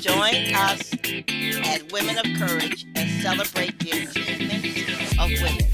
Join us at Women of Courage and celebrate the achievements of women.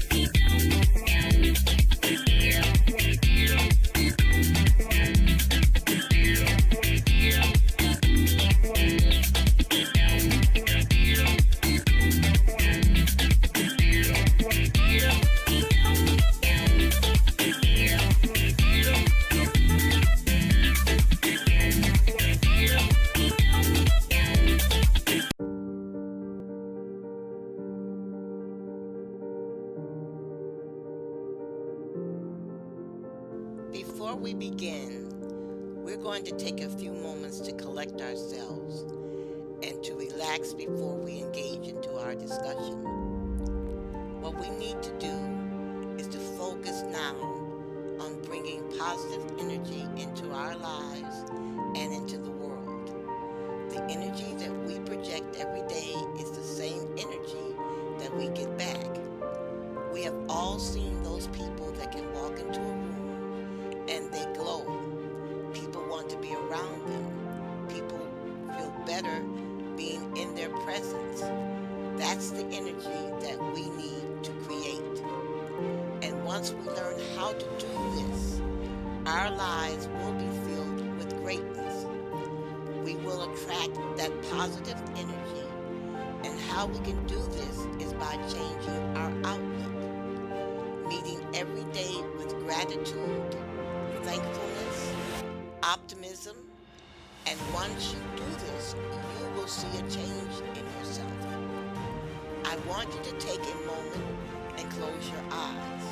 Before we begin, we're going to take a few moments to collect ourselves and to relax before we engage into our discussion. What we need to do is to focus now on bringing positive energy into our lives and into the world. The energy that we project every day is the same energy that we get back. We have all seen those people that can walk into a room and they glow. People want to be around them. People feel better being in their presence. That's the energy that we need to create. And once we learn how to do this, our lives will be filled with greatness. We will attract that positive energy. And how we can do this is by changing our outlook, meeting every day with gratitude, thankfulness, optimism, and once you do this, you will see a change in yourself. I want you to take a moment and close your eyes.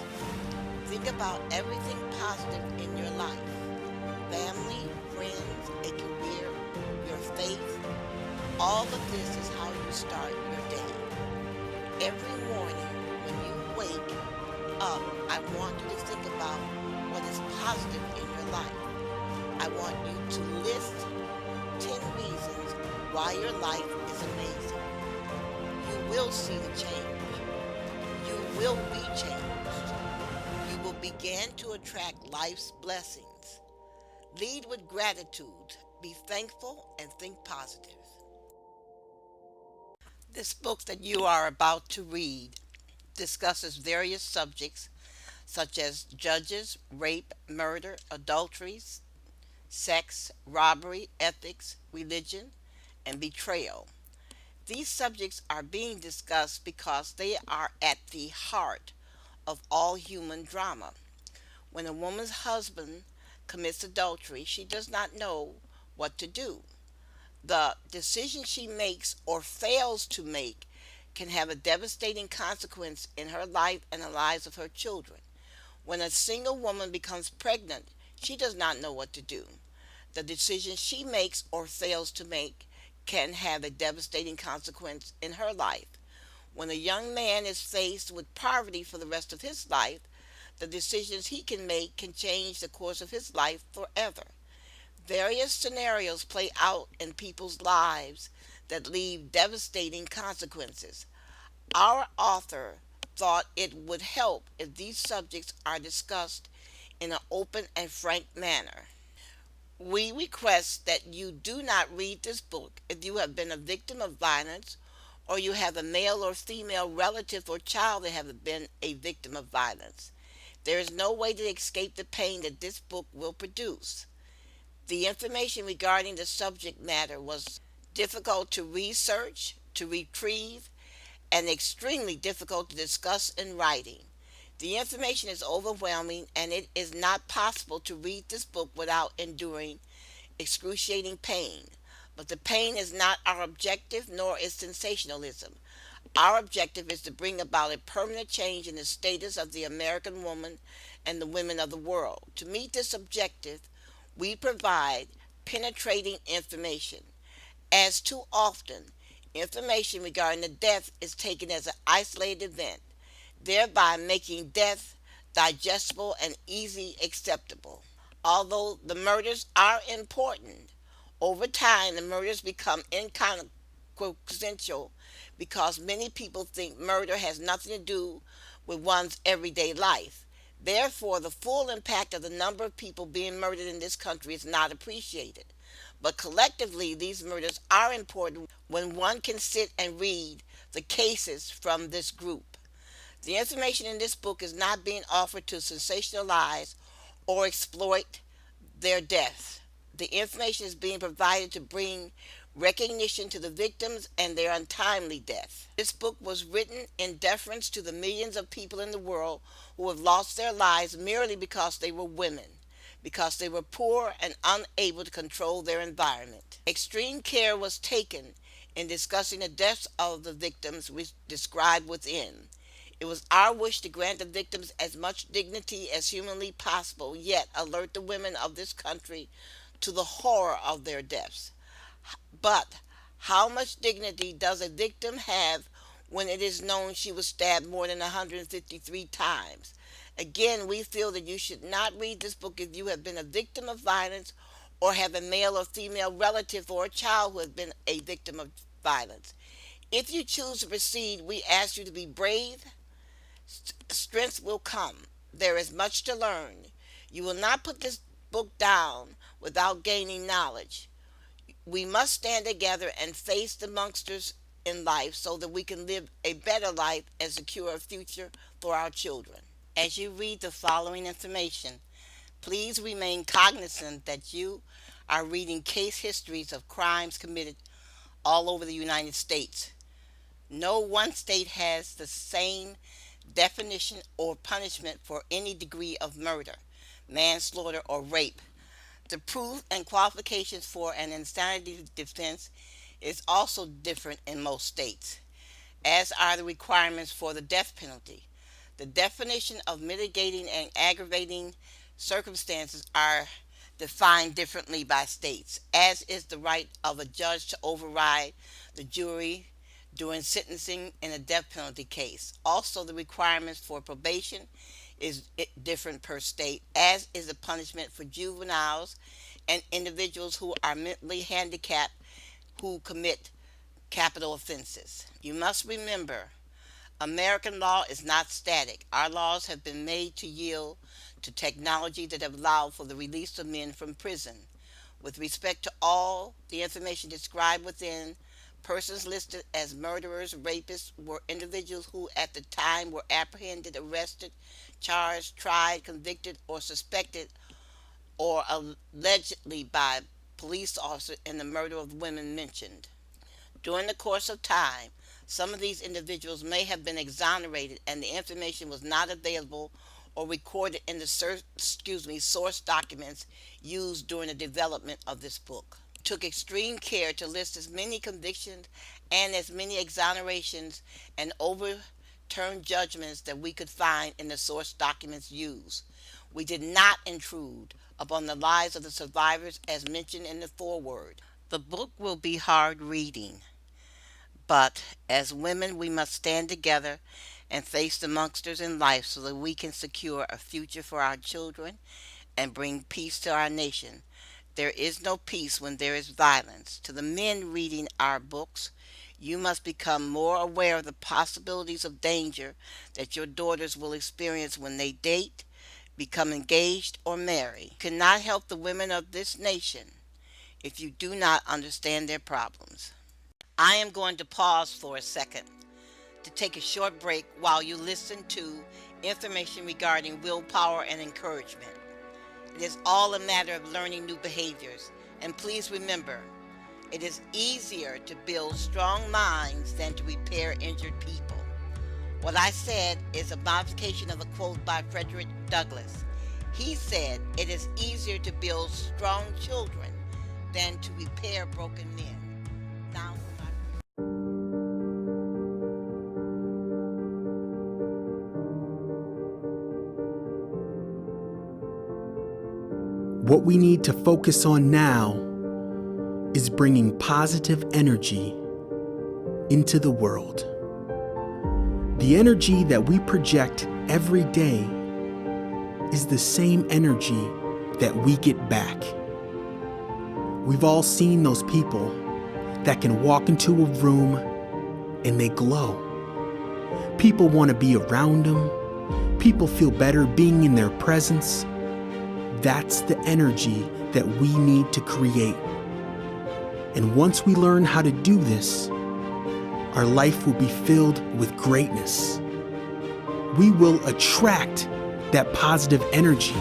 Think about everything positive in your life: family, friends, a career, your faith. All of this is how you start your day. Every morning when you wake up, I want you to think about what is positive in your life. I want you to list 10 reasons why your life is amazing. You will see the change. You will be changed. You will begin to attract life's blessings. Lead with gratitude. Be thankful and think positive. This book that you are about to read discusses various subjects such as judges, rape, murder, adulteries, sex, robbery, ethics, religion, and betrayal. These subjects are being discussed because they are at the heart of all human drama. When a woman's husband commits adultery, she does not know what to do. The decision she makes or fails to make can have a devastating consequence in her life and the lives of her children. When a single woman becomes pregnant, she does not know what to do. The decision she makes or fails to make can have a devastating consequence in her life. When a young man is faced with poverty for the rest of his life, the decisions he can make can change the course of his life forever. Various scenarios play out in people's lives that leave devastating consequences. Our author thought it would help if these subjects are discussed in an open and frank manner. We request that you do not read this book if you have been a victim of violence or you have a male or female relative or child that have been a victim of violence. There is no way to escape the pain that this book will produce. The information regarding the subject matter was difficult to research, to retrieve, and extremely difficult to discuss in writing. The information is overwhelming, and it is not possible to read this book without enduring excruciating pain. But the pain is not our objective, nor is sensationalism. Our objective is to bring about a permanent change in the status of the American woman and the women of the world. To meet this objective, we provide penetrating information. As too often, information regarding the death is taken as an isolated event, thereby making death digestible and easy acceptable. Although the murders are important, over time the murders become inconsequential because many people think murder has nothing to do with one's everyday life. Therefore, the full impact of the number of people being murdered in this country is not appreciated. But collectively, these murders are important when one can sit and read the cases from this group. The information in this book is not being offered to sensationalize or exploit their deaths. The information is being provided to bring recognition to the victims and their untimely death. This book was written in deference to the millions of people in the world who have lost their lives merely because they were women, because they were poor and unable to control their environment. Extreme care was taken in discussing the deaths of the victims we described within. It was our wish to grant the victims as much dignity as humanly possible, yet alert the women of this country to the horror of their deaths. But how much dignity does a victim have when it is known she was stabbed more than 153 times? Again, we feel that you should not read this book if you have been a victim of violence or have a male or female relative or a child who has been a victim of violence. If you choose to proceed, we ask you to be brave. Strength will come. There is much to learn. You will not put this book down without gaining knowledge. We must stand together and face the monsters in life so that we can live a better life and secure a future for our children. As you read the following information, please remain cognizant that you are reading case histories of crimes committed all over the United States. No one state has the same definition or punishment for any degree of murder, manslaughter, or rape. The proof and qualifications for an insanity defense is also different in most states, as are the requirements for the death penalty. The definition of mitigating and aggravating circumstances are defined differently by states, as is the right of a judge to override the jury during sentencing in a death penalty case. Also, the requirements for probation is different per state, as is the punishment for juveniles and individuals who are mentally handicapped who commit capital offenses. You must remember, American law is not static. Our laws have been made to yield to technology that have allowed for the release of men from prison. With respect to all the information described within, persons listed as murderers, rapists were individuals who at the time were apprehended, arrested, charged, tried, convicted, or suspected or allegedly by police officers in the murder of the women mentioned. During the course of time, some of these individuals may have been exonerated and the information was not available or recorded in the source documents used during the development of this book. Took extreme care to list as many convictions and as many exonerations and overturned judgments that we could find in the source documents used. We did not intrude upon the lives of the survivors as mentioned in the foreword. The book will be hard reading, but as women we must stand together and face the monsters in life so that we can secure a future for our children and bring peace to our nation. There is no peace when there is violence. To the men reading our books, you must become more aware of the possibilities of danger that your daughters will experience when they date, become engaged, or marry. You cannot help the women of this nation if you do not understand their problems. I am going to pause for a second to take a short break while you listen to information regarding willpower and encouragement. It is all a matter of learning new behaviors. And please remember, it is easier to build strong minds than to repair injured people. What I said is a modification of a quote by Frederick Douglass. He said, it is easier to build strong children than to repair broken men. Now, what we need to focus on now is bringing positive energy into the world. The energy that we project every day is the same energy that we get back. We've all seen those people that can walk into a room and they glow. People want to be around them. People feel better being in their presence. That's the energy that we need to create. And once we learn how to do this, our life will be filled with greatness. We will attract that positive energy.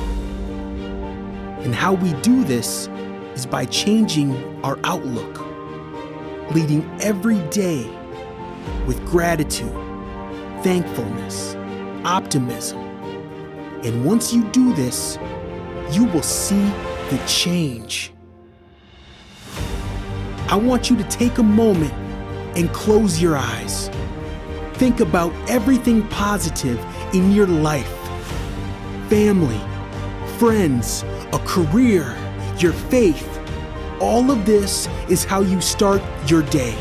And how we do this is by changing our outlook, leading every day with gratitude, thankfulness, optimism. And once you do this, you will see the change. I want you to take a moment and close your eyes. Think about everything positive in your life. Family, friends, a career, your faith. All of this is how you start your day.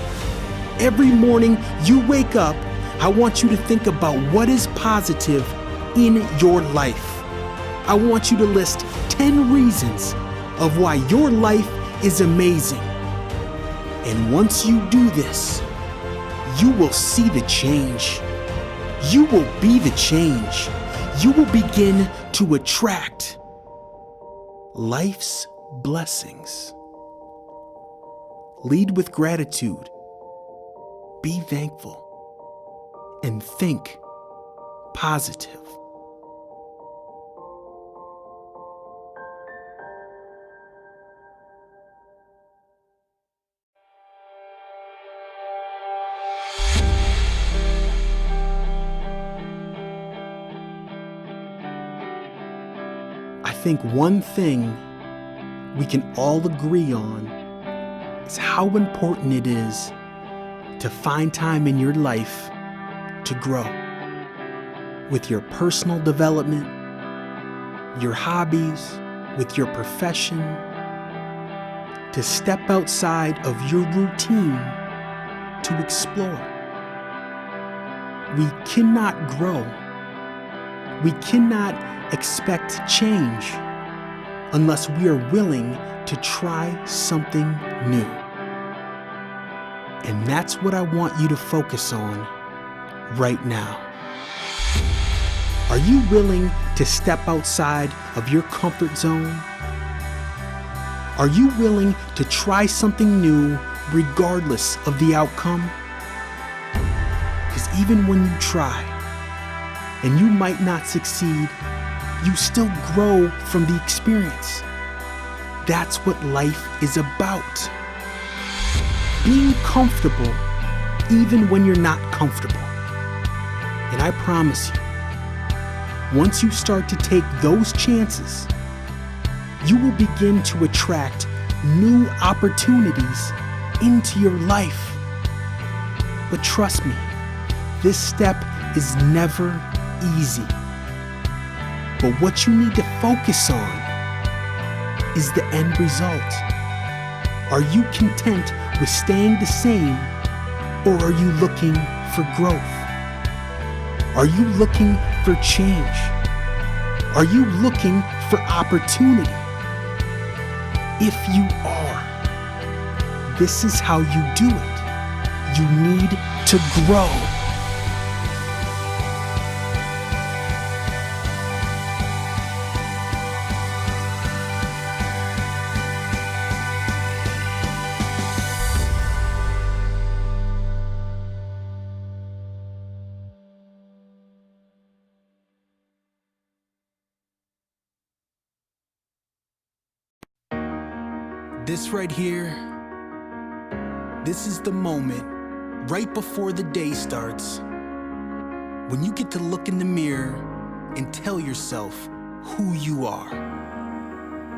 Every morning you wake up, I want you to think about what is positive in your life. I want you to list 10 reasons of why your life is amazing. And once you do this, you will see the change. You will be the change. You will begin to attract life's blessings. Lead with gratitude. Be thankful. And think positive. I think one thing we can all agree on is how important it is to find time in your life to grow with your personal development, your hobbies, with your profession, to step outside of your routine to explore. We cannot grow. We cannot expect change unless we are willing to try something new. And that's what I want you to focus on right now. Are you willing to step outside of your comfort zone? Are you willing to try something new regardless of the outcome? Because even when you try and you might not succeed, you still grow from the experience. That's what life is about. Being comfortable even when you're not comfortable. And I promise you, once you start to take those chances, you will begin to attract new opportunities into your life. But trust me, this step is never easy. But what you need to focus on is the end result. Are you content with staying the same, or are you looking for growth? Are you looking for change? Are you looking for opportunity? If you are, this is how you do it. You need to grow. This right here, this is the moment right before the day starts when you get to look in the mirror and tell yourself who you are.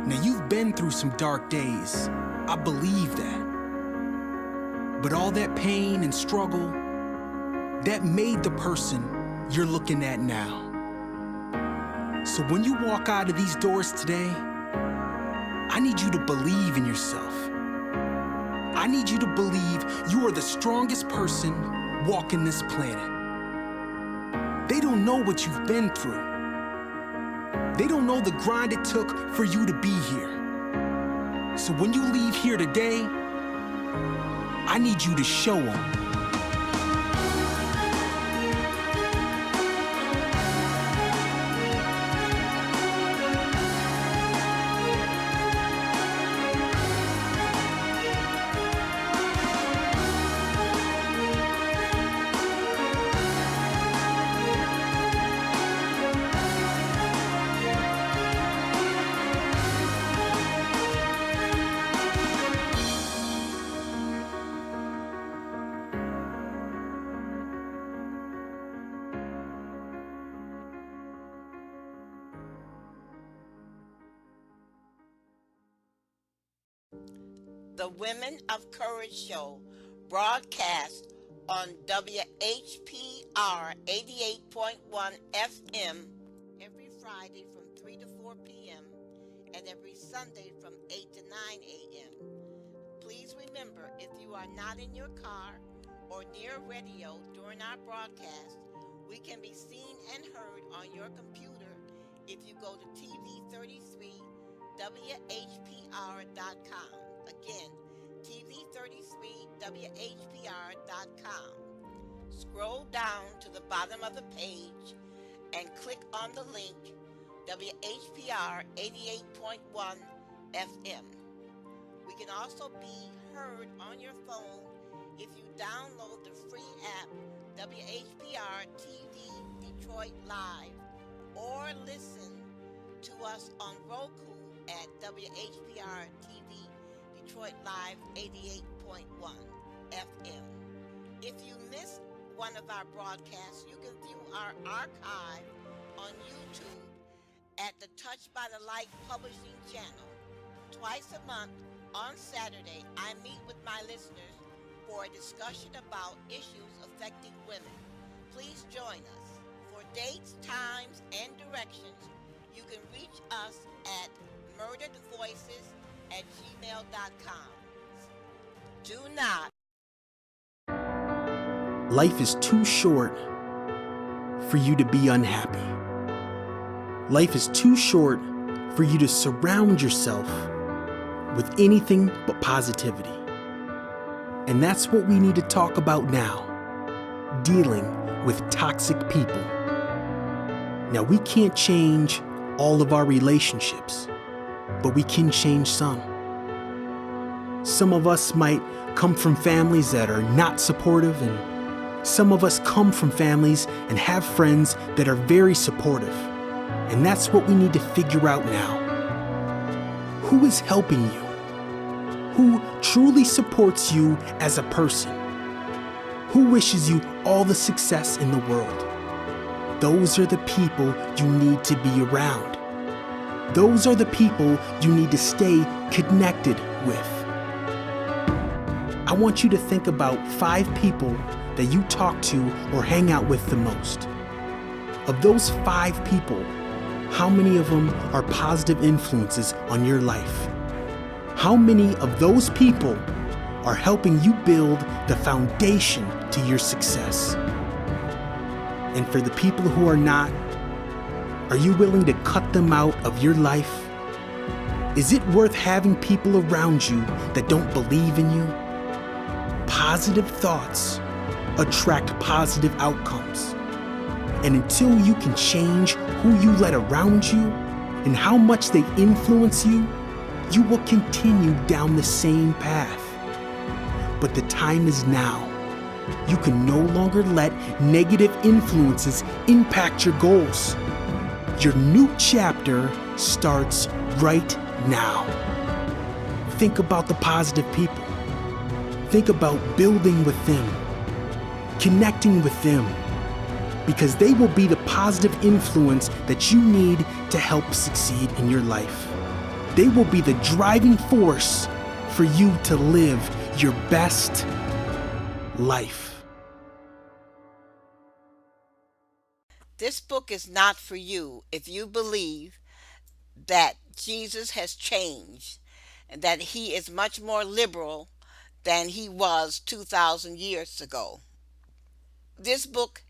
Now, you've been through some dark days, I believe that. But all that pain and struggle, that made the person you're looking at now. So when you walk out of these doors today, I need you to believe in yourself. I need you to believe you are the strongest person walking this planet. They don't know what you've been through. They don't know the grind it took for you to be here. So when you leave here today, I need you to show them. the Women of Courage show, broadcast on WHPR 88.1 FM every Friday from 3 to 4 p.m. and every Sunday from 8 to 9 a.m. Please remember, if you are not in your car or near radio during our broadcast, we can be seen and heard on your computer if you go to TV33WHPR.com. Again, TV33WHPR.com. Scroll down to the bottom of the page and click on the link WHPR 88.1 FM. We can also be heard on your phone if you download the free app WHPR TV Detroit Live, or listen to us on Roku at WHPR TV Detroit Live 88.1 FM. If you missed one of our broadcasts, you can view our archive on YouTube at the Touch by the Light Publishing channel. Twice a month on Saturday, I meet with my listeners for a discussion about issues affecting women. Please join us. For dates, times, and directions, you can reach us at murderedvoices@gmail.com. Do not. Life is too short for you to be unhappy. Life is too short for you to surround yourself with anything but positivity. And that's what we need to talk about now, dealing with toxic people. Now, we can't change all of our relationships, but we can change some. Some of us might come from families that are not supportive, and some of us come from families and have friends that are very supportive. And that's what we need to figure out now. Who is helping you? Who truly supports you as a person? Who wishes you all the success in the world? Those are the people you need to be around. Those are the people you need to stay connected with. I want you to think about 5 people that you talk to or hang out with the most. Of those 5 people, how many of them are positive influences on your life? How many of those people are helping you build the foundation to your success? And for the people who are not, are you willing to cut them out of your life? Is it worth having people around you that don't believe in you? Positive thoughts attract positive outcomes. And until you can change who you let around you and how much they influence you, you will continue down the same path. But the time is now. You can no longer let negative influences impact your goals. Your new chapter starts right now. Think about the positive people. Think about building with them, connecting with them, because they will be the positive influence that you need to help succeed in your life. They will be the driving force for you to live your best life. This book is not for you if you believe that Jesus has changed and that he is much more liberal than he was 2,000 years ago. This book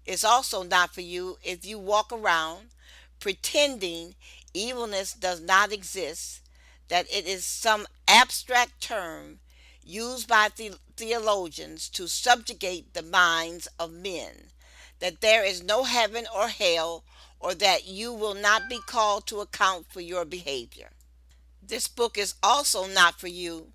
is also not for you if you walk around pretending evilness does not exist, that it is some abstract term used by theologians to subjugate the minds of men, that there is no heaven or hell, or that you will not be called to account for your behavior. This book is also not for you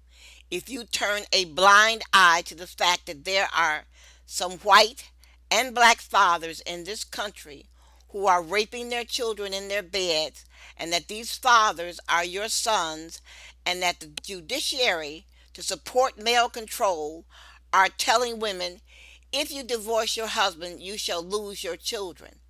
if you turn a blind eye to the fact that there are some white and black fathers in this country who are raping their children in their beds, and that these fathers are your sons, and that the judiciary, to support male control, are telling women, if you divorce your husband, you shall lose your children.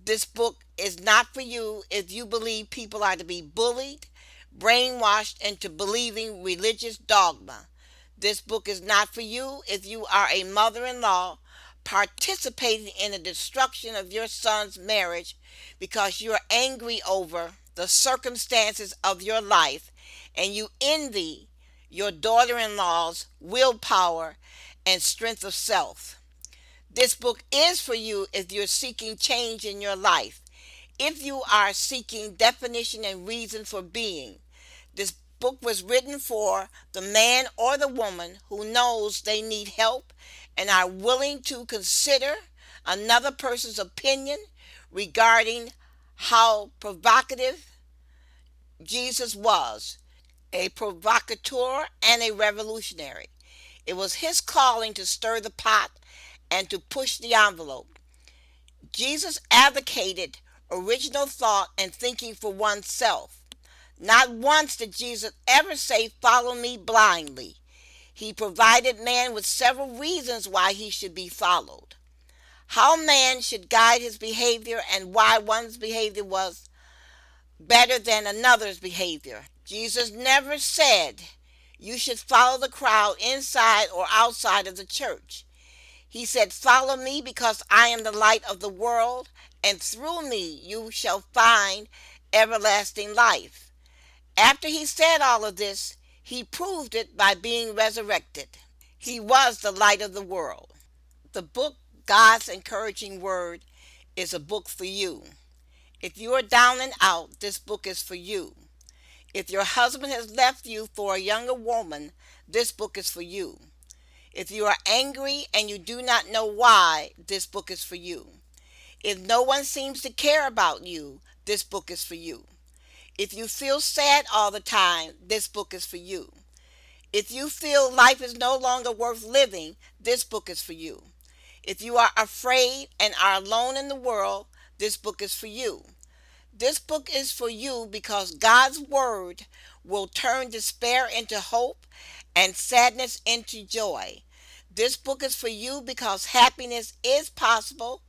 This book is not for you if you believe people are to be bullied, brainwashed into believing religious dogma. This book is not for you if you are a mother in law participating in the destruction of your son's marriage because you are angry over the circumstances of your life and you envy your daughter in law's willpower and strength of self. This book is for you if you're seeking change in your life, if you are seeking definition and reason for being. This book was written for the man or the woman who knows they need help and are willing to consider another person's opinion regarding how provocative Jesus was, a provocateur and a revolutionary. It was his calling to stir the pot and to push the envelope. Jesus advocated original thought and thinking for oneself. Not once did Jesus ever say, "Follow me blindly." He provided man with several reasons why he should be followed. How man should guide his behavior and why one's behavior was better than another's behavior. Jesus never said you should follow the crowd inside or outside of the church. He said, "Follow me because I am the light of the world, and through me you shall find everlasting life." After he said all of this, he proved it by being resurrected. He was the light of the world. The book, God's Encouraging Word, is a book for you. If you are down and out, this book is for you. If your husband has left you for a younger woman, this book is for you. If you are angry and you do not know why, this book is for you. If no one seems to care about you, this book is for you. If you feel sad all the time, this book is for you. If you feel life is no longer worth living, this book is for you. If you are afraid and are alone in the world, this book is for you. This book is for you because God's Word will turn despair into hope and sadness into joy. This book is for you because happiness is possible,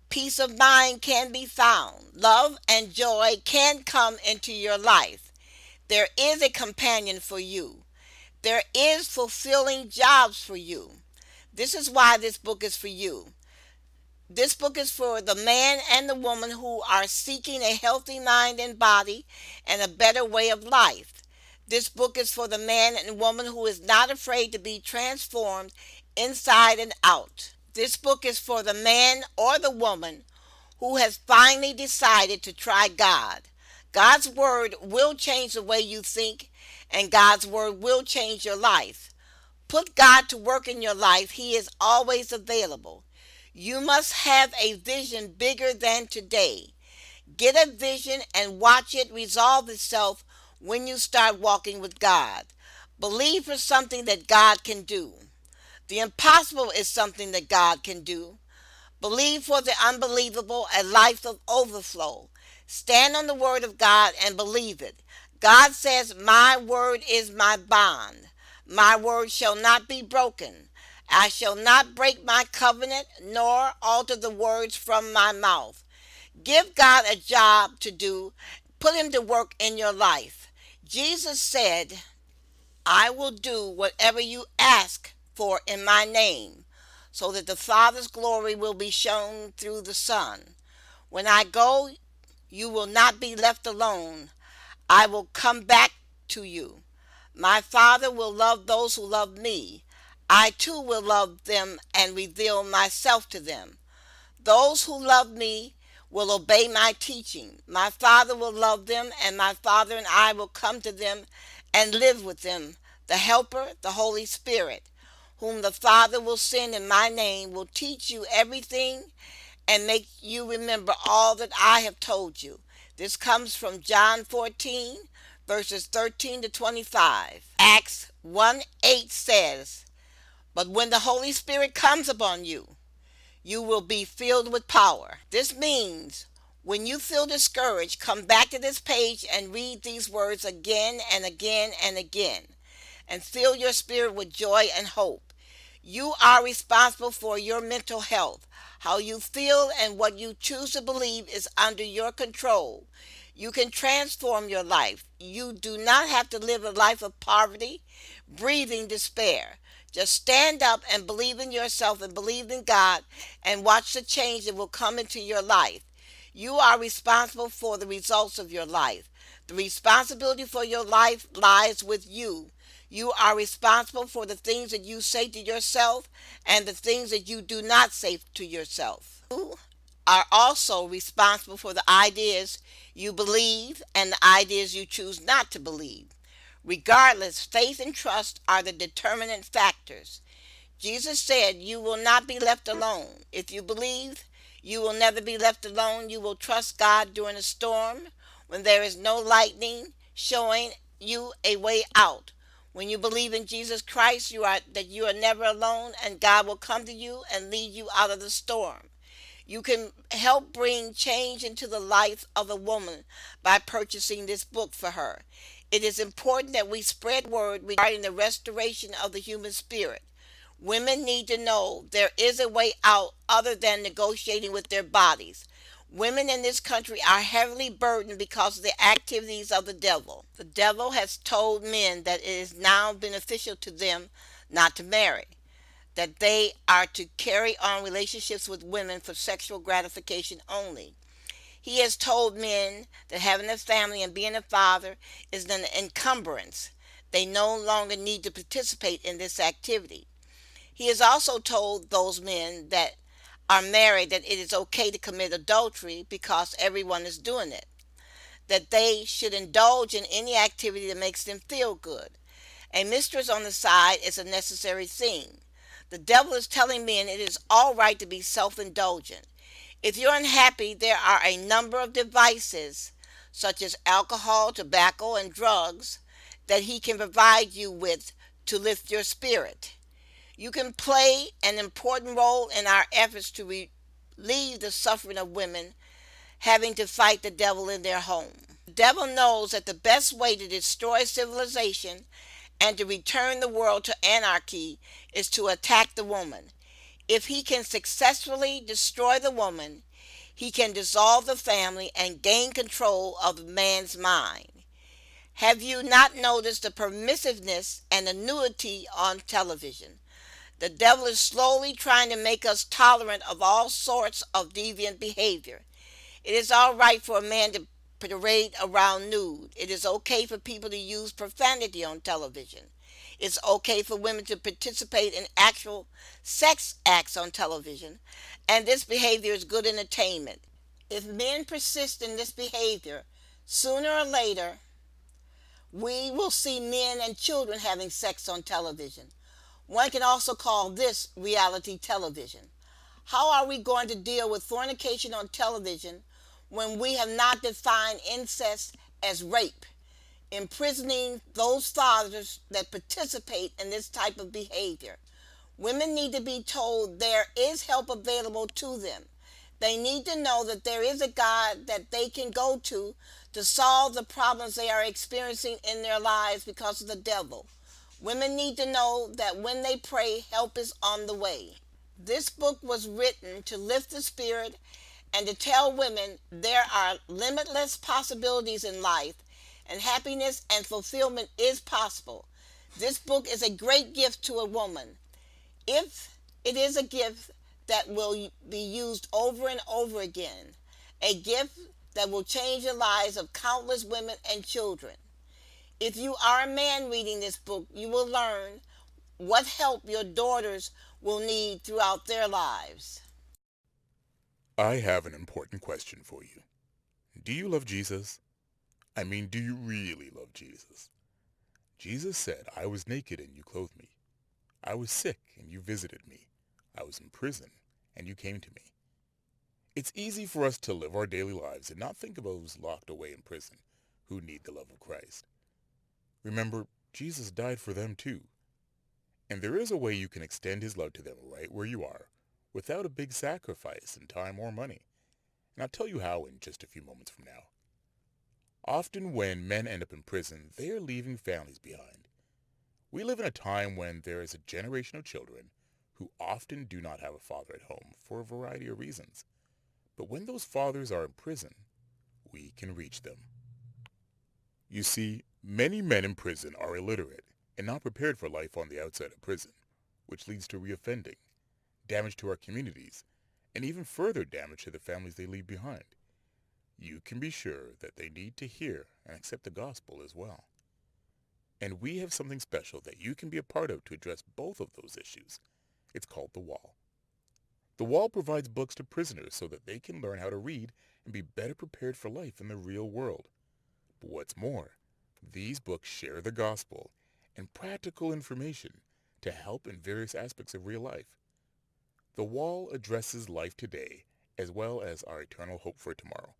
peace of mind can be found, love and joy can come into your life. There is a companion for you. There is fulfilling jobs for you. This is why this book is for you. This book is for the man and the woman who are seeking a healthy mind and body and a better way of life. This book is for the man and woman who is not afraid to be transformed inside and out. This book is for the man or the woman who has finally decided to try God. God's Word will change the way you think, and God's Word will change your life. Put God to work in your life. He is always available. You must have a vision bigger than today. Get a vision and watch it resolve itself when you start walking with God. Believe for something that God can do. The impossible is something that God can do. Believe for the unbelievable, a life of overflow. Stand on the word of God and believe it. God says, "My word is my bond. My word shall not be broken. I shall not break my covenant nor alter the words from my mouth." Give God a job to do. Put him to work in your life. Jesus said, "I will do whatever you ask for in my name, so that the Father's glory will be shown through the Son. When I go, you will not be left alone. I will come back to you. My Father will love those who love me. I too will love them and reveal myself to them. Those who love me will obey my teaching. My Father will love them, and my Father and I will come to them and live with them. The Helper, the Holy Spirit, whom the Father will send in my name, will teach you everything and make you remember all that I have told you." This comes from John 14, verses 13 to 25. Acts 1:8 says, "But when the Holy Spirit comes upon you, you will be filled with power." This means when you feel discouraged, come back to this page and read these words again and again and again, and fill your spirit with joy and hope. You are responsible for your mental health. How you feel and what you choose to believe is under your control. You can transform your life. You do not have to live a life of poverty, breathing despair. Just stand up and believe in yourself and believe in God and watch the change that will come into your life. You are responsible for the results of your life. The responsibility for your life lies with you. You are responsible for the things that you say to yourself and the things that you do not say to yourself. You are also responsible for the ideas you believe and the ideas you choose not to believe. Regardless, faith and trust are the determinant factors. Jesus said, "You will not be left alone." If you believe, you will never be left alone. You will trust God during a storm when there is no lightning showing you a way out. When you believe in Jesus Christ, you are never alone, and God will come to you and lead you out of the storm. You can help bring change into the life of a woman by purchasing this book for her. It is important that we spread word regarding the restoration of the human spirit. Women need to know there is a way out other than negotiating with their bodies. Women in this country are heavily burdened because of the activities of the devil. The devil has told men that it is now beneficial to them not to marry, that they are to carry on relationships with women for sexual gratification only. He has told men that having a family and being a father is an encumbrance. They no longer need to participate in this activity. He has also told those men that are married that it is okay to commit adultery because everyone is doing it, that they should indulge in any activity that makes them feel good. A mistress on the side is a necessary thing. The devil is telling men it is all right to be self indulgent. If you're unhappy, there are a number of devices, such as alcohol, tobacco, and drugs, that he can provide you with to lift your spirit. You can play an important role in our efforts to relieve the suffering of women having to fight the devil in their home. The devil knows that the best way to destroy civilization and to return the world to anarchy is to attack the woman. If he can successfully destroy the woman, he can dissolve the family and gain control of the man's mind. Have you not noticed the permissiveness and the nudity on television? The devil is slowly trying to make us tolerant of all sorts of deviant behavior. It is all right for a man to parade around nude. It is okay for people to use profanity on television. It's okay for women to participate in actual sex acts on television, and this behavior is good entertainment. If men persist in this behavior, sooner or later, we will see men and children having sex on television. One can also call this reality television. How are we going to deal with fornication on television when we have not defined incest as rape, imprisoning those fathers that participate in this type of behavior? Women need to be told there is help available to them. They need to know that there is a God that they can go to solve the problems they are experiencing in their lives because of the devil. Women need to know that when they pray, help is on the way. This book was written to lift the spirit and to tell women there are limitless possibilities in life, and happiness and fulfillment is possible. This book is a great gift to a woman. If it is a gift that will be used over and over again, a gift that will change the lives of countless women and children. If you are a man reading this book, you will learn what help your daughters will need throughout their lives. I have an important question for you. Do you love Jesus? I mean, do you really love Jesus? Jesus said, "I was naked and you clothed me. I was sick and you visited me. I was in prison and you came to me." It's easy for us to live our daily lives and not think of those locked away in prison who need the love of Christ. Remember, Jesus died for them too. And there is a way you can extend his love to them right where you are, without a big sacrifice in time or money. And I'll tell you how in just a few moments from now. Often when men end up in prison, they are leaving families behind. We live in a time when there is a generation of children who often do not have a father at home for a variety of reasons. But when those fathers are in prison, we can reach them. You see, many men in prison are illiterate and not prepared for life on the outside of prison, which leads to reoffending, damage to our communities, and even further damage to the families they leave behind. You can be sure that they need to hear and accept the gospel as well. And we have something special that you can be a part of to address both of those issues. It's called The Wall. The Wall provides books to prisoners so that they can learn how to read and be better prepared for life in the real world. But what's more, these books share the gospel and practical information to help in various aspects of real life. The Wall addresses life today as well as our eternal hope for tomorrow.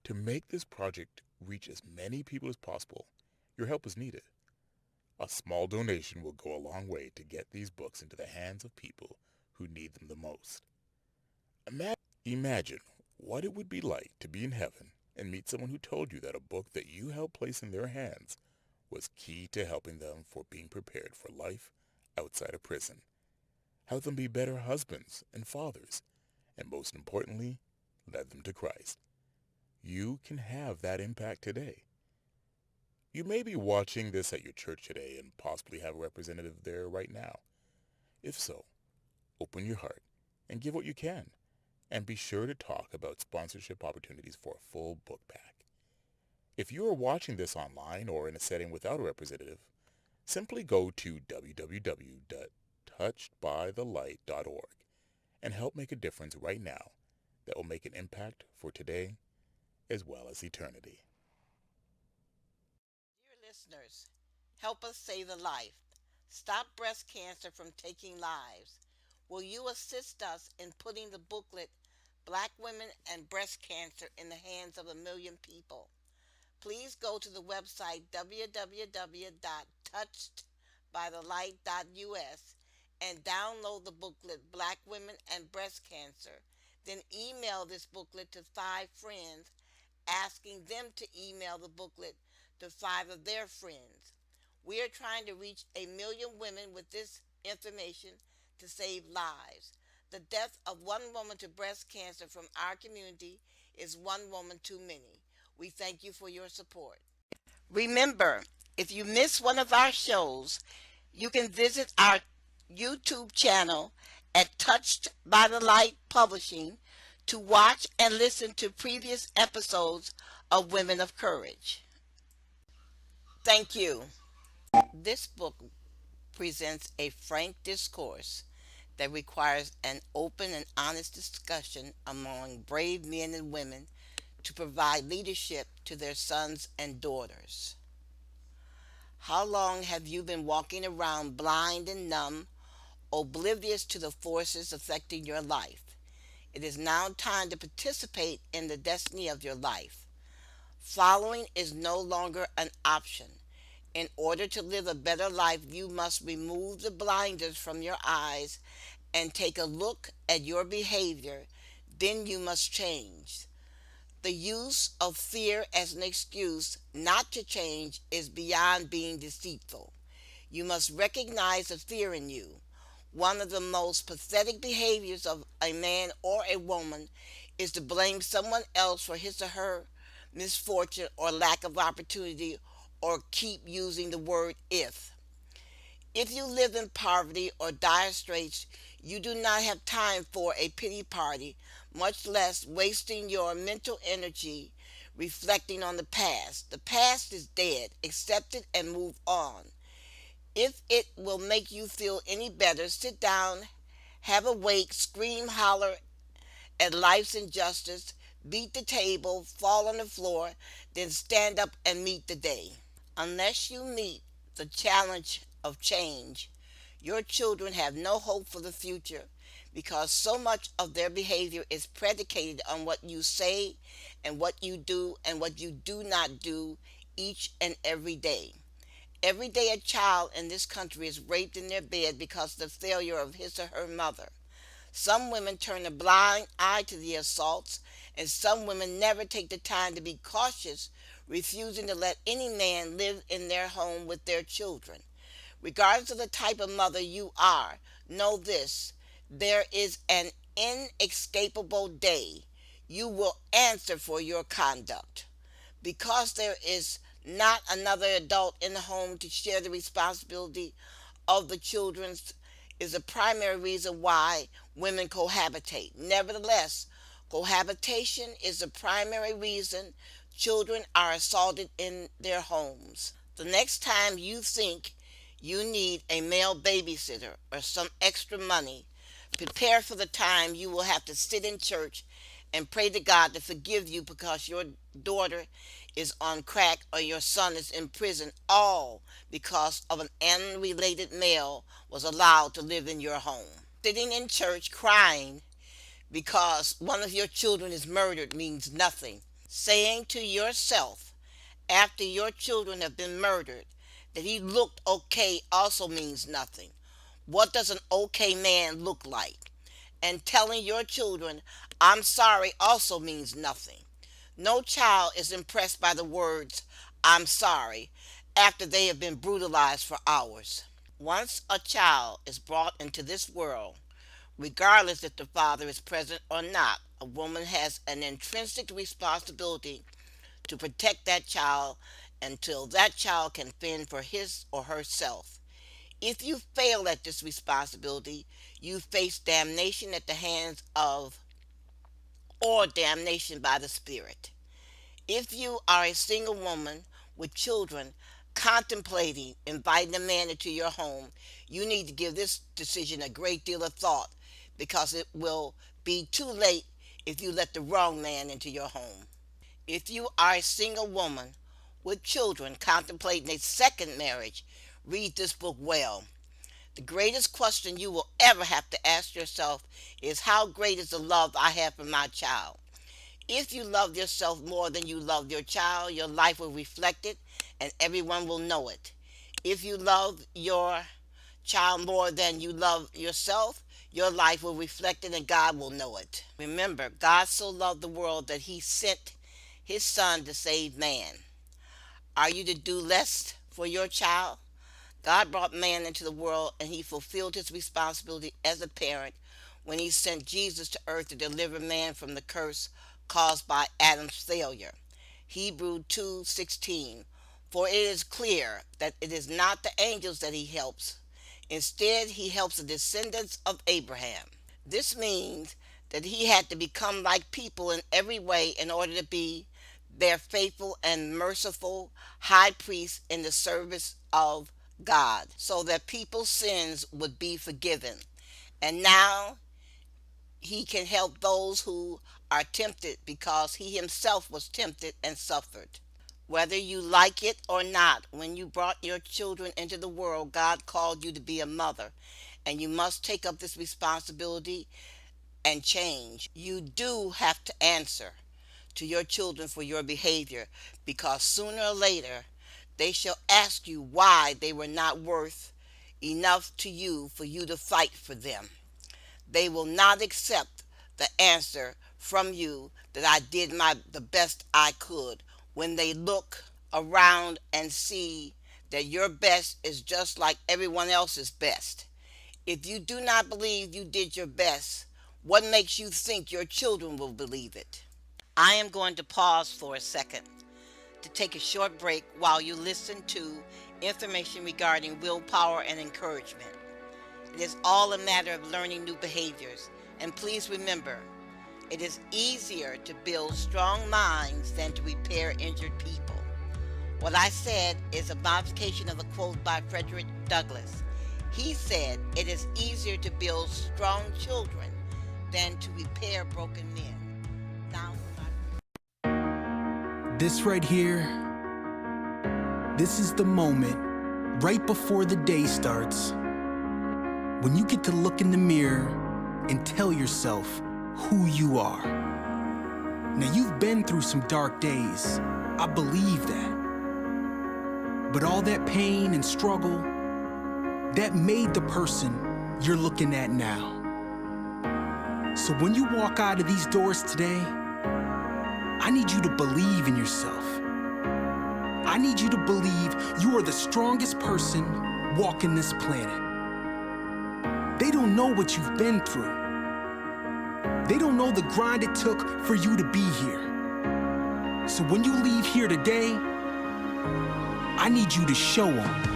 To make this project reach as many people as possible, your help is needed. A small donation will go a long way to get these books into the hands of people who need them the most. Imagine what it would be like to be in heaven and meet someone who told you that a book that you helped place in their hands was key to helping them for being prepared for life outside of prison. Help them be better husbands and fathers, and most importantly, led them to Christ. You can have that impact today. You may be watching this at your church today and possibly have a representative there right now. If so, open your heart and give what you can, and be sure to talk about sponsorship opportunities for a full book pack. If you are watching this online or in a setting without a representative, simply go to www.touchedbythelight.org and help make a difference right now that will make an impact for today as well as eternity. Dear listeners, help us save a life. Stop breast cancer from taking lives. Will you assist us in putting the booklet Black Women and Breast Cancer in the hands of a million people? Please go to the website www.touchedbythelight.us and download the booklet Black Women and Breast Cancer. Then email this booklet to 5 friends, asking them to email the booklet to 5 of their friends. We are trying to reach a million women with this information to save lives. The death of one woman to breast cancer from our community is one woman too many. We thank you for your support. Remember, if you miss one of our shows, you can visit our YouTube channel at Touched by the Light Publishing to watch and listen to previous episodes of Women of Courage. Thank you. This book presents a frank discourse that requires an open and honest discussion among brave men and women to provide leadership to their sons and daughters. How long have you been walking around blind and numb, oblivious to the forces affecting your life? It is now time to participate in the destiny of your life. Following is no longer an option. In order to live a better life, you must remove the blinders from your eyes and take a look at your behavior. Then you must change. The use of fear as an excuse not to change is beyond being deceitful. You must recognize the fear in you. One of the most pathetic behaviors of a man or a woman is to blame someone else for his or her misfortune or lack of opportunity, or keep using the word if. If you live in poverty or dire straits, you do not have time for a pity party, much less wasting your mental energy reflecting on the past. The past is dead. Accept it and move on. If it will make you feel any better, sit down, have a wake, scream, holler at life's injustice, beat the table, fall on the floor, then stand up and meet the day. Unless you meet the challenge of change, your children have no hope for the future, because so much of their behavior is predicated on what you say and what you do and what you do not do each and every day. Every day a child in this country is raped in their bed because of the failure of his or her mother. Some women turn a blind eye to the assaults, and some women never take the time to be cautious, refusing to let any man live in their home with their children. Regardless of the type of mother you are, know this: there is an inescapable day. You will answer for your conduct. Because there is not another adult in the home to share the responsibility of the children is a primary reason why women cohabitate. Nevertheless, cohabitation is the primary reason children are assaulted in their homes. The next time you think you need a male babysitter or some extra money, prepare for the time you will have to sit in church and pray to God to forgive you because your daughter is on crack or your son is in prison, all because of an unrelated male was allowed to live in your home. Sitting in church crying because one of your children is murdered means nothing. Saying to yourself after your children have been murdered that he looked okay also means nothing. What does an okay man look like? And telling your children, I'm sorry, also means nothing. No child is impressed by the words, I'm sorry, after they have been brutalized for hours. Once a child is brought into this world, regardless if the father is present or not, a woman has an intrinsic responsibility to protect that child until that child can fend for his or herself. If you fail at this responsibility, you face damnation at the hands of or damnation by the Spirit. If you are a single woman with children contemplating inviting a man into your home, you need to give this decision a great deal of thought because it will be too late if you let the wrong man into your home. If you are a single woman with children contemplating a second marriage, read this book well. The greatest question you will ever have to ask yourself is how great is the love I have for my child? If you love yourself more than you love your child, your life will reflect it and everyone will know it. If you love your child more than you love yourself, your life will reflect it and God will know it. Remember, God so loved the world that he sent his son to save man. Are you to do less for your child? God brought man into the world and he fulfilled his responsibility as a parent when he sent Jesus to earth to deliver man from the curse caused by Adam's failure. Hebrews 2:16. For it is clear that it is not the angels that he helps. Instead, he helps the descendants of Abraham. This means that he had to become like people in every way in order to be their faithful and merciful high priest in the service of God, so that people's sins would be forgiven. And now he can help those who are tempted because he himself was tempted and suffered. Whether you like it or not, when you brought your children into the world, God called you to be a mother, and you must take up this responsibility and change. You do have to answer to your children for your behavior because sooner or later they shall ask you why they were not worth enough to you for you to fight for them. They will not accept the answer from you that I did the best I could when they look around and see that your best is just like everyone else's best. If you do not believe you did your best, what makes you think your children will believe it? I am going to pause for a second to take a short break while you listen to information regarding willpower and encouragement. It is all a matter of learning new behaviors. And please remember, it is easier to build strong minds than to repair injured people. What I said is a modification of a quote by Frederick Douglass. He said, it is easier to build strong children than to repair broken men. Now, This right here, this is the moment right before the day starts when you get to look in the mirror and tell yourself who you are. Now, you've been through some dark days. I believe that. But all that pain and struggle, that made the person you're looking at now. So when you walk out of these doors today, I need you to believe in yourself. I need you to believe you are the strongest person walking this planet. They don't know what you've been through. They don't know the grind it took for you to be here. So when you leave here today, I need you to show them.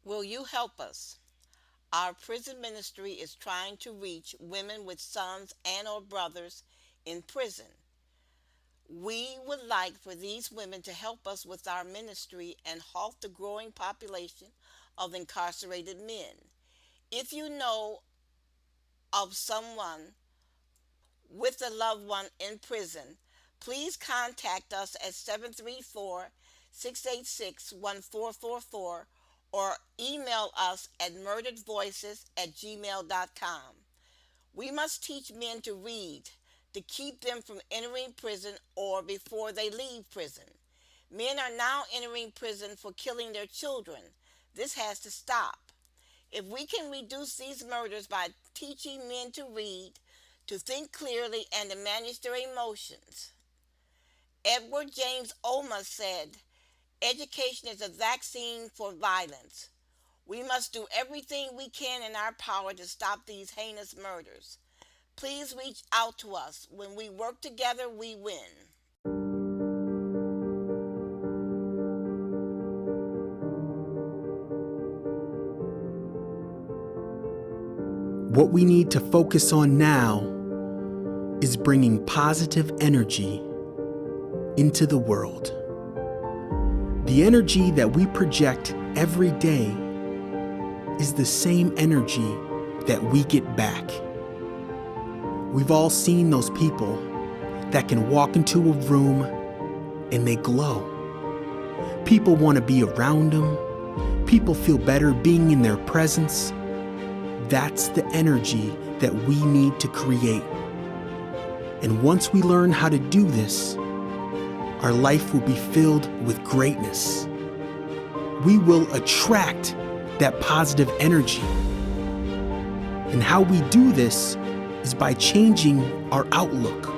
Will you help us? Our prison ministry is trying to reach women with sons and or brothers in prison. We would like for these women to help us with our ministry and halt the growing population of incarcerated men. If you know of someone with a loved one in prison, please contact us at 734-686-1444 or email us at murderedvoices@gmail.com. We must teach men to read to keep them from entering prison or before they leave prison. Men are now entering prison for killing their children. This has to stop. If we can reduce these murders by teaching men to read, to think clearly, and to manage their emotions. Edward James Olmos said, "Education is a vaccine for violence." We must do everything we can in our power to stop these heinous murders. Please reach out to us. When we work together, we win. What we need to focus on now is bringing positive energy into the world. The energy that we project every day is the same energy that we get back. We've all seen those people that can walk into a room and they glow. People want to be around them. People feel better being in their presence. That's the energy that we need to create. And once we learn how to do this, our life will be filled with greatness. We will attract that positive energy. And how we do this is by changing our outlook,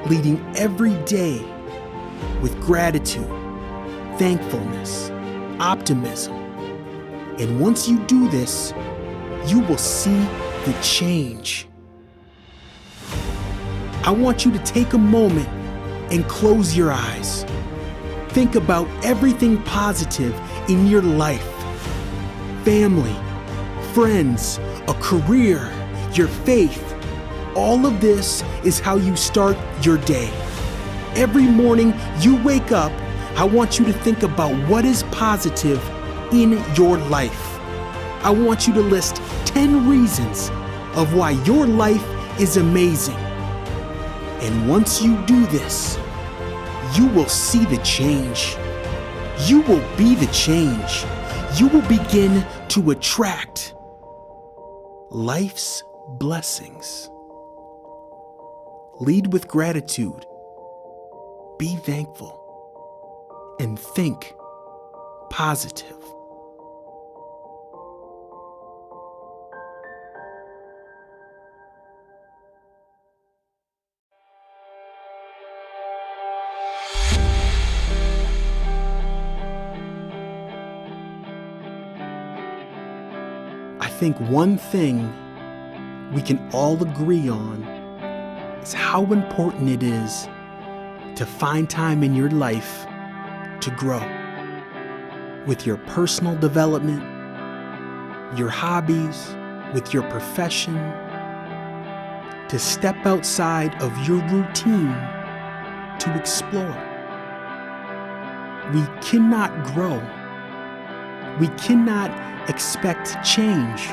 leading every day with gratitude, thankfulness, optimism. And once you do this, you will see the change. I want you to take a moment and close your eyes. Think about everything positive in your life. Family, friends, a career, your faith. All of this is how you start your day. Every morning you wake up, I want you to think about what is positive in your life. I want you to list 10 reasons of why your life is amazing. And once you do this, you will see the change. You will be the change. You will begin to attract life's blessings. Lead with gratitude. Be thankful. And think positive. I think one thing we can all agree on is how important it is to find time in your life to grow with your personal development, your hobbies, with your profession, to step outside of your routine to explore. We cannot grow. We cannot expect change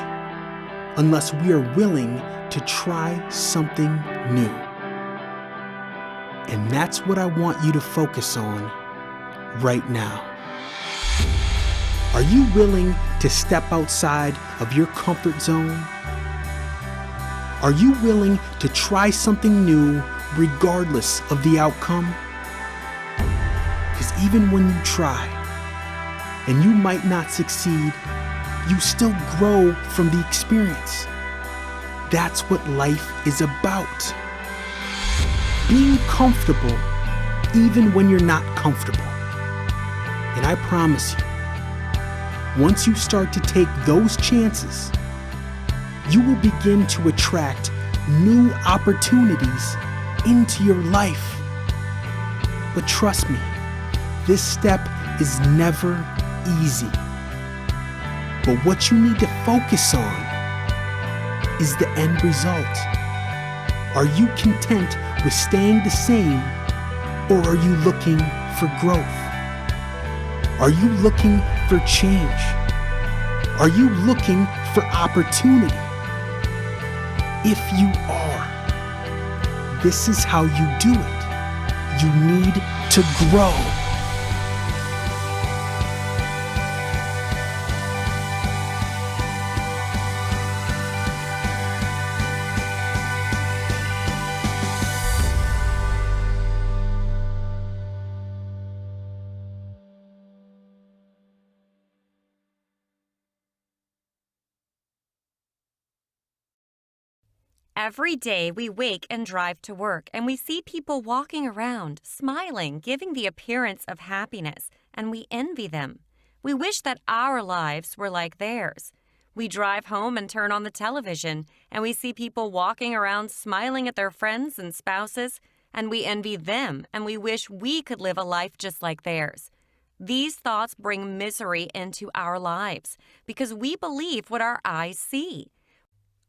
unless we are willing to try something new. And that's what I want you to focus on right now. Are you willing to step outside of your comfort zone? Are you willing to try something new regardless of the outcome? Because even when you try, and you might not succeed, you still grow from the experience. That's what life is about. Being comfortable even when you're not comfortable. And I promise you, once you start to take those chances, you will begin to attract new opportunities into your life. But trust me, this step is never easy. But what you need to focus on is the end result. Are you content with staying the same, or are you looking for growth? Are you looking for change? Are you looking for opportunity? If you are, this is how you do it. You need to grow. Every day we wake and drive to work, and we see people walking around, smiling, giving the appearance of happiness, and we envy them. We wish that our lives were like theirs. We drive home and turn on the television, and we see people walking around smiling at their friends and spouses, and we envy them, and we wish we could live a life just like theirs. These thoughts bring misery into our lives because we believe what our eyes see.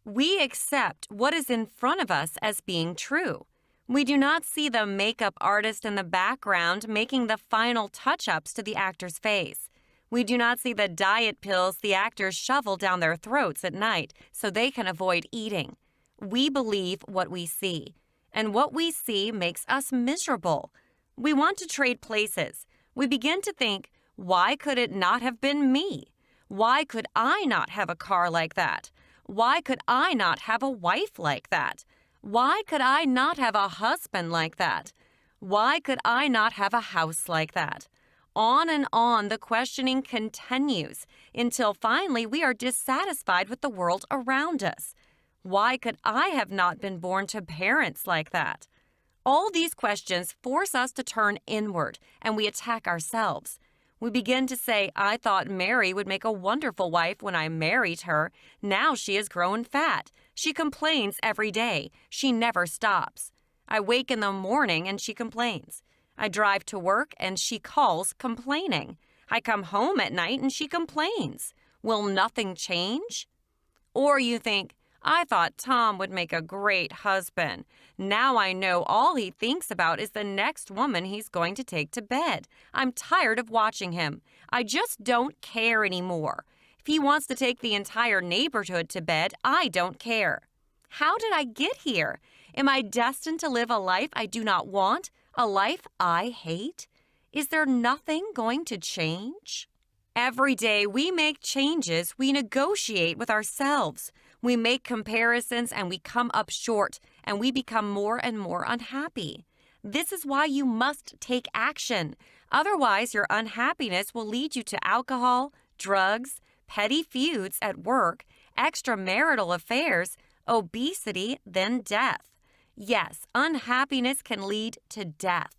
We accept what is in front of us as being true. We do not see the makeup artist in the background making the final touch-ups to the actor's face. We do not see the diet pills the actors shovel down their throats at night so they can avoid eating. We believe what we see, and what we see makes us miserable. We want to trade places. We begin to think, why could it not have been me? Why could I not have a car like that? Why could I not have a wife like that? Why could I not have a husband like that? Why could I not have a house like that? On and on the questioning continues until finally we are dissatisfied with the world around us. Why could I have not been born to parents like that? All these questions force us to turn inward, and we attack ourselves. We begin to say, I thought Mary would make a wonderful wife when I married her. Now she has grown fat. She complains every day. She never stops. I wake in the morning and she complains. I drive to work and she calls complaining. I come home at night and she complains. Will nothing change? Or you think, I thought Tom would make a great husband. Now I know all he thinks about is the next woman he's going to take to bed. I'm tired of watching him. I just don't care anymore. If he wants to take the entire neighborhood to bed, I don't care. How did I get here? Am I destined to live a life I do not want? A life I hate? Is there nothing going to change? Every day we make changes, we negotiate with ourselves. We make comparisons and we come up short, and we become more and more unhappy. This is why you must take action. Otherwise, your unhappiness will lead you to alcohol, drugs, petty feuds at work, extramarital affairs, obesity, then death. Yes, unhappiness can lead to death.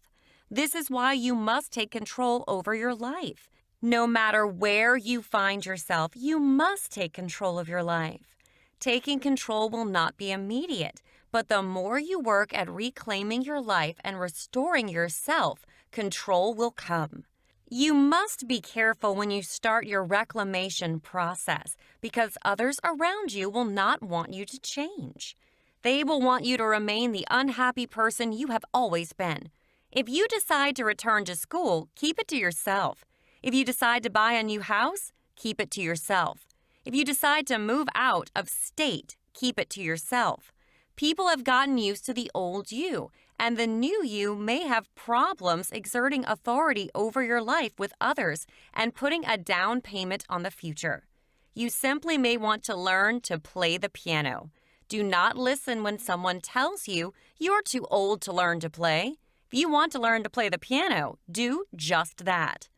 This is why you must take control over your life. No matter where you find yourself, you must take control of your life. Taking control will not be immediate, but the more you work at reclaiming your life and restoring yourself, control will come. You must be careful when you start your reclamation process because others around you will not want you to change. They will want you to remain the unhappy person you have always been. If you decide to return to school, keep it to yourself. If you decide to buy a new house, keep it to yourself. If you decide to move out of state, keep it to yourself. People have gotten used to the old you, and the new you may have problems exerting authority over your life with others and putting a down payment on the future. You simply may want to learn to play the piano. Do not listen when someone tells you you're too old to learn to play. If you want to learn to play the piano, do just that.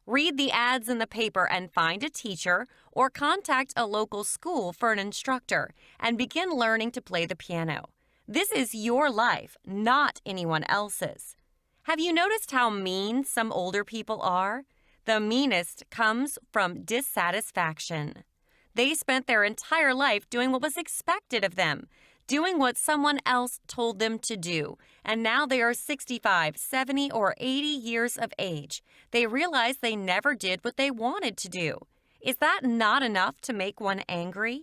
Read the ads in the paper and find a teacher or contact a local school for an instructor and begin learning to play the piano. This is your life, not anyone else's. Have you noticed how mean some older people are? The meanest comes from dissatisfaction. They spent their entire life doing what was expected of them, doing what someone else told them to do, and now they are 65, 70, or 80 years of age. They realize they never did what they wanted to do. Is that not enough to make one angry?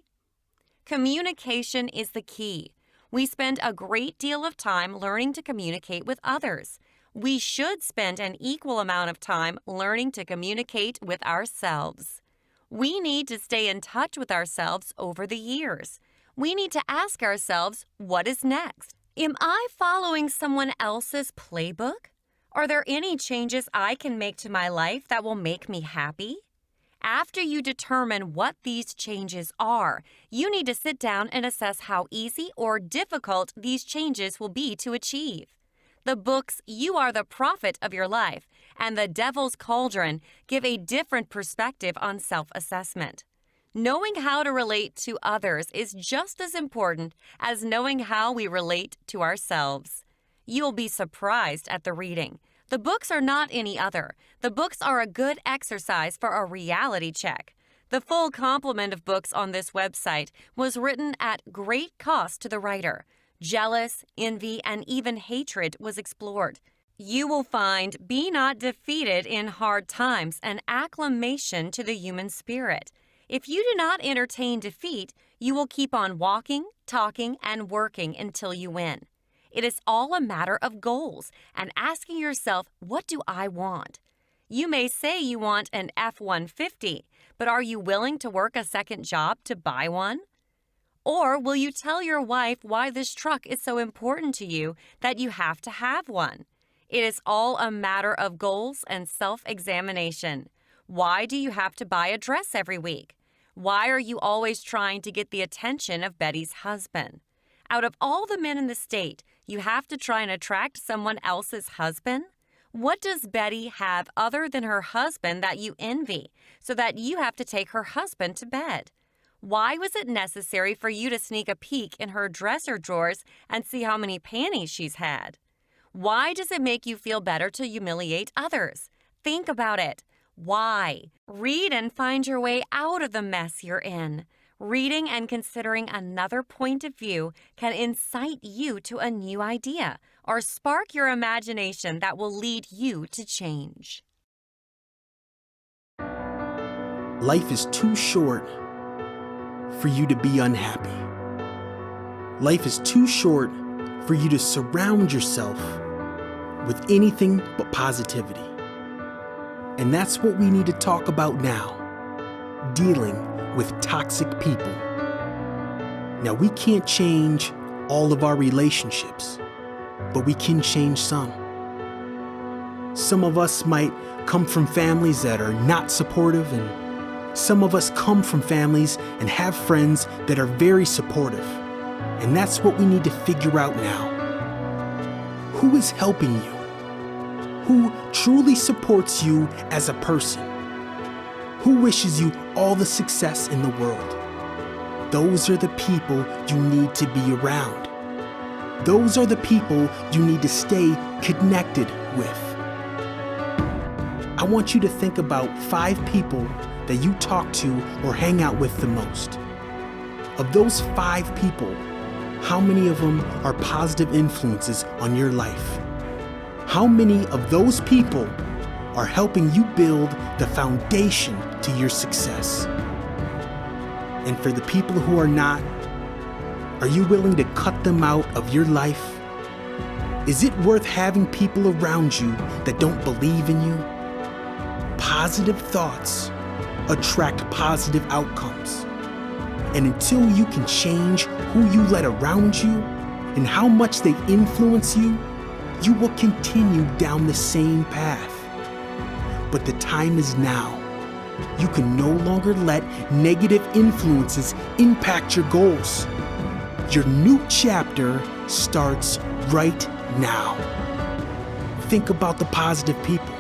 Communication is the key. We spend a great deal of time learning to communicate with others. We should spend an equal amount of time learning to communicate with ourselves. We need to stay in touch with ourselves over the years. We need to ask ourselves, what is next? Am I following someone else's playbook? Are there any changes I can make to my life that will make me happy? After you determine what these changes are, you need to sit down and assess how easy or difficult these changes will be to achieve. The books You Are the Prophet of Your Life and The Devil's Cauldron give a different perspective on self-assessment. Knowing how to relate to others is just as important as knowing how we relate to ourselves. You'll be surprised at the reading. The books are not any other. The books are a good exercise for a reality check. The full complement of books on this website was written at great cost to the writer. Jealous, envy, and even hatred was explored. You will find Be Not Defeated in Hard Times an acclamation to the human spirit. If you do not entertain defeat, you will keep on walking, talking, and working until you win. It is all a matter of goals and asking yourself, what do I want? You may say you want an F-150, but are you willing to work a second job to buy one? Or will you tell your wife why this truck is so important to you that you have to have one? It is all a matter of goals and self-examination. Why do you have to buy a dress every week? Why are you always trying to get the attention of Betty's husband? Out of all the men in the state, you have to try and attract someone else's husband? What does Betty have other than her husband that you envy, so that you have to take her husband to bed? Why was it necessary for you to sneak a peek in her dresser drawers and see how many panties she's had? Why does it make you feel better to humiliate others? Think about it. Why? Read and find your way out of the mess you're in. Reading and considering another point of view can incite you to a new idea or spark your imagination that will lead you to change. Life is too short for you to be unhappy. Life is too short for you to surround yourself with anything but positivity. And that's what we need to talk about now, dealing with toxic people. Now, we can't change all of our relationships, but we can change some. Some of us might come from families that are not supportive, and some of us come from families and have friends that are very supportive. And that's what we need to figure out now. Who is helping you? Who truly supports you as a person? Who wishes you all the success in the world? Those are the people you need to be around. Those are the people you need to stay connected with. I want you to think about 5 people that you talk to or hang out with the most. Of those 5 people, how many of them are positive influences on your life? How many of those people are helping you build the foundation to your success? And for the people who are not, are you willing to cut them out of your life? Is it worth having people around you that don't believe in you? Positive thoughts attract positive outcomes. And until you can change who you let around you and how much they influence you, you will continue down the same path. But the time is now. You can no longer let negative influences impact your goals. Your new chapter starts right now. Think about the positive people.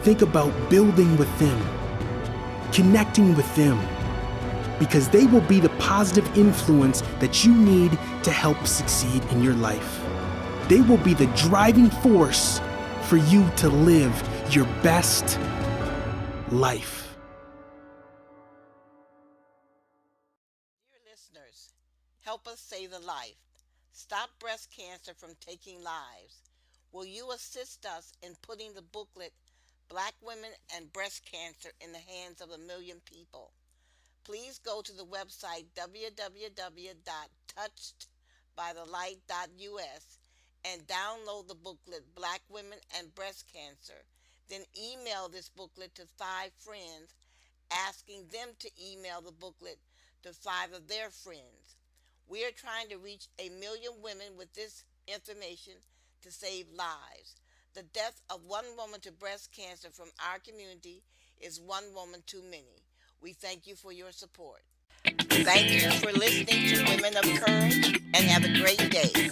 Think about building with them, connecting with them, because they will be the positive influence that you need to help succeed in your life. They will be the driving force for you to live your best life. Dear listeners, help us save a life. Stop breast cancer from taking lives. Will you assist us in putting the booklet Black Women and Breast Cancer in the hands of a million people? Please go to the website www.touchedbythelight.us and download the booklet Black Women and Breast Cancer. Then email this booklet to 5 friends, asking them to email the booklet to 5 of their friends. We are trying to reach a million women with this information to save lives. The death of one woman to breast cancer from our community is one woman too many. We thank you for your support. Thank you for listening to Women of Courage, and have a great day.